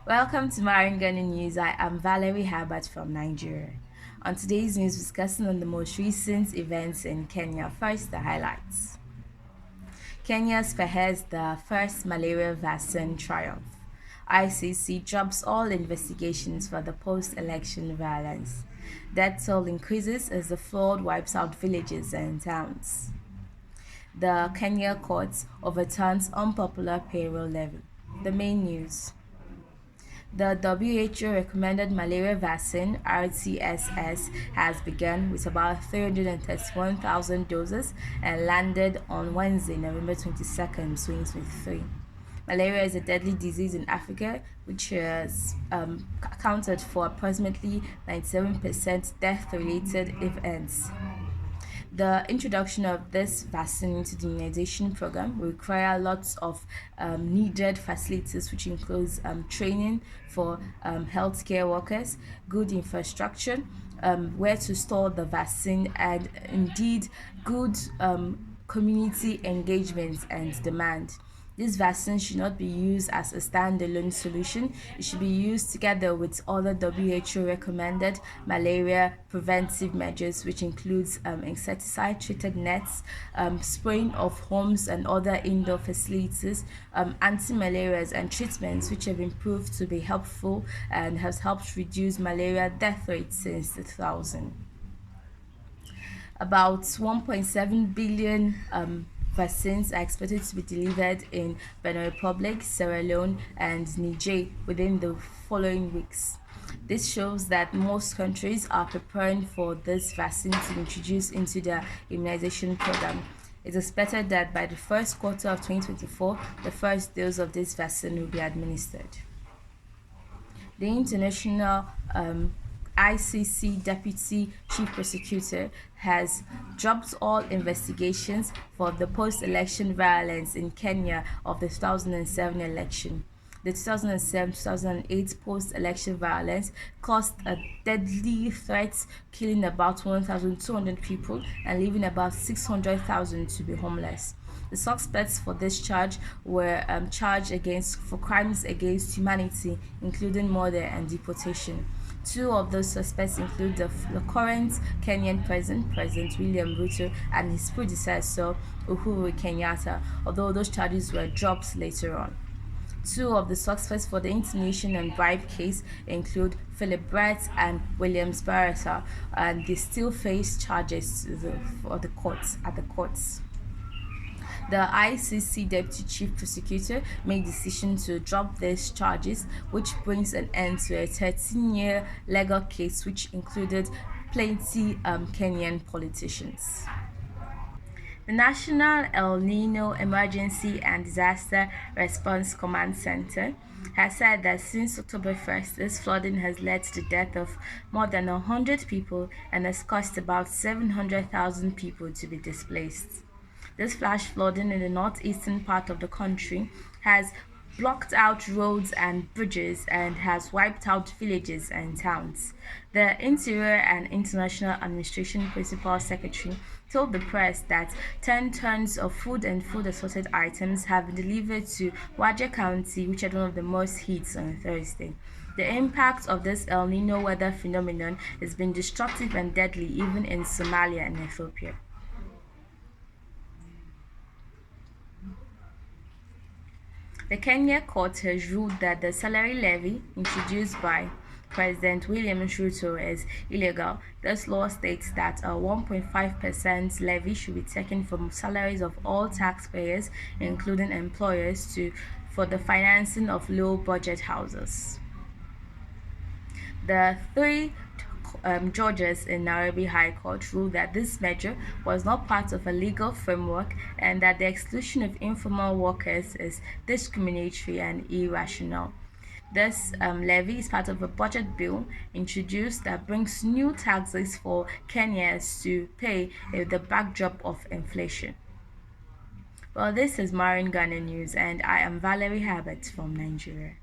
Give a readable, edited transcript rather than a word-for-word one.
Welcome to Ghana News. I am Valerie Herbert from Nigeria. On today's news, discussing on the most recent events in Kenya. First, the highlights. Kenya spearheads the first malaria vaccine triumph. ICC drops all investigations for the post-election violence. Death toll increases as the flood wipes out villages and towns. The Kenya courts overturns unpopular payroll levy. The main news. The WHO recommended malaria vaccine (RTSS) has begun with about 331,000 doses and landed on Wednesday, November 22nd, 2023. Malaria is a deadly disease in Africa, which has accounted for approximately 97% death-related events. The introduction of this vaccine into the immunization program will require lots of needed facilities, which includes training for healthcare workers, good infrastructure, where to store the vaccine, and indeed good community engagement and demand. This vaccine should not be used as a standalone solution. It should be used together with other WHO recommended malaria preventive measures, which includes insecticide-treated nets, spraying of homes and other indoor facilities, anti-malarias and treatments, which have been proved to be helpful and has helped reduce malaria death rates since 2000. About 1.7 billion vaccines are expected to be delivered in Benin Republic, Sierra Leone, and Niger within the following weeks. This shows that most countries are preparing for this vaccine to be introduced into their immunization program. It's expected that by the first quarter of 2024, the first dose of this vaccine will be administered. The international ICC Deputy Chief Prosecutor has dropped all investigations for the post-election violence in Kenya of the 2007 election. The 2007-2008 post-election violence caused a deadly threat, killing about 1,200 people and leaving about 600,000 to be homeless. The suspects for this charge were charged for crimes against humanity, including murder and deportation. Two of those suspects include the current Kenyan President William Ruto, and his predecessor Uhuru Kenyatta, although those charges were dropped later on. Two of the suspects for the intimidation and bribe case include Philip Brett and Williams Barretta, and they still face charges at the courts. The ICC Deputy Chief Prosecutor made the decision to drop these charges, which brings an end to a 13-year legal case which included plenty Kenyan politicians. The National El Nino Emergency and Disaster Response Command Center has said that since October 1st, this flooding has led to the death of more than 100 people and has caused about 700,000 people to be displaced. This flash flooding in the northeastern part of the country has blocked out roads and bridges and has wiped out villages and towns. The Interior and International Administration Principal Secretary told the press that 10 tons of food and food assorted items have been delivered to Waja County, which had one of the most hits on Thursday. The impact of this El Nino weather phenomenon has been destructive and deadly even in Somalia and Ethiopia. The Kenya court has ruled that the salary levy introduced by President William Ruto is illegal. This law states that a 1.5% levy should be taken from salaries of all taxpayers, including employers, for the financing of low-budget houses. The three judges in Nairobi High Court ruled that this measure was not part of a legal framework and that the exclusion of informal workers is discriminatory and irrational. This levy is part of a budget bill introduced that brings new taxes for Kenyans to pay with the backdrop of inflation. Well, this is Ghana News, and I am Valerie Herbert from Nigeria.